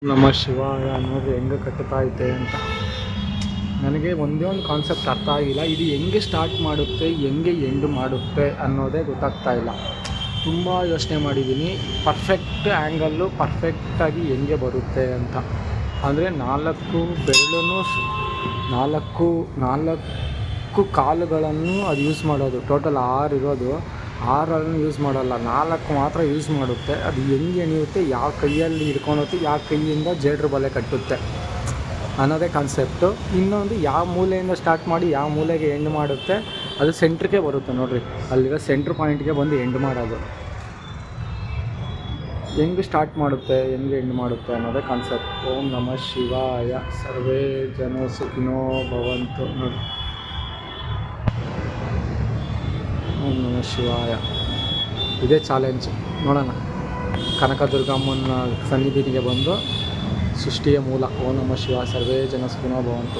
ನಮ್ಮ ಶಿವಾಯ ನೋಡ್ರಿ ಹೆಂಗೆ ಕಟ್ಟುತ್ತಾ ಐತೆ ಅಂತ. ನನಗೆ ಒಂದೇ ಒಂದು ಕಾನ್ಸೆಪ್ಟ್ ಅರ್ಥ ಆಗಿಲ್ಲ, ಇದು ಹೆಂಗೆ ಸ್ಟಾರ್ಟ್ ಮಾಡುತ್ತೆ ಹೆಂಗೆ ಎಂಡ್ ಮಾಡುತ್ತೆ ಅನ್ನೋದೇ ಗೊತ್ತಾಗ್ತಾ ಇಲ್ಲ. ತುಂಬ ಯೋಚನೆ ಮಾಡಿದ್ದೀನಿ, ಪರ್ಫೆಕ್ಟ್ ಆ್ಯಂಗಲ್ಲು ಪರ್ಫೆಕ್ಟಾಗಿ ಹೆಂಗೆ ಬರುತ್ತೆ ಅಂತ. ಅಂದರೆ ನಾಲ್ಕು ಬೆರಳನ್ನು ನಾಲ್ಕು ಕಾಲುಗಳನ್ನು ಅದು ಯೂಸ್ ಮಾಡೋದು. ಟೋಟಲ್ 6 ಇರೋದು, 6 ಯೂಸ್ ಮಾಡೋಲ್ಲ, 4 ಮಾತ್ರ ಯೂಸ್ ಮಾಡುತ್ತೆ. ಅದು ಹೆಂಗೆ ಎಣಿಯುತ್ತೆ, ಯಾವ ಕೈಯಲ್ಲಿ ಹಿಡ್ಕೊಳುತ್ತೆ, ಯಾವ ಕೈಯಿಂದ ಜೇಡ್ರ ಬಲೆ ಕಟ್ಟುತ್ತೆ ಅನ್ನೋದೇ ಕಾನ್ಸೆಪ್ಟು. ಇನ್ನೊಂದು ಯಾವ ಮೂಲೆಯಿಂದ ಸ್ಟಾರ್ಟ್ ಮಾಡಿ ಯಾವ ಮೂಲೆಗೆ ಎಂಡ್ ಮಾಡುತ್ತೆ, ಅದು ಸೆಂಟ್ರಿಗೆ ಬರುತ್ತೆ ನೋಡಿರಿ. ಅಲ್ಲಿರೋ ಸೆಂಟ್ರ್ ಪಾಯಿಂಟ್ಗೆ ಬಂದು ಎಂಡ್ ಮಾಡೋದು. ಹೆಂಗೆ ಸ್ಟಾರ್ಟ್ ಮಾಡುತ್ತೆ ಹೆಂಗೆ ಎಂಡ್ ಮಾಡುತ್ತೆ ಅನ್ನೋದೇ ಕಾನ್ಸೆಪ್ಟ್. ಓಂ ನಮಃ ಶಿವಾಯ. ಸರ್ವೇ ಜನ ಸುಖಿನೋ ಭವಂತು. ನೋಡಿ, ಓಂ ನಮಃ ಶಿವಾಯ. ಇದೇ ಚಾಲೆಂಜ್. ನೋಡೋಣ, ಕನಕದುರ್ಗಮ್ಮನ ಸನ್ನಿಧಿಗೆ ಬಂದು ಸೃಷ್ಟಿಯ ಮೂಲ ಓಂ ನಮಃ ಶಿವಾಯ. ಸರ್ವೇ ಜನ ಸುಖಿನೋ ಭವಂತು.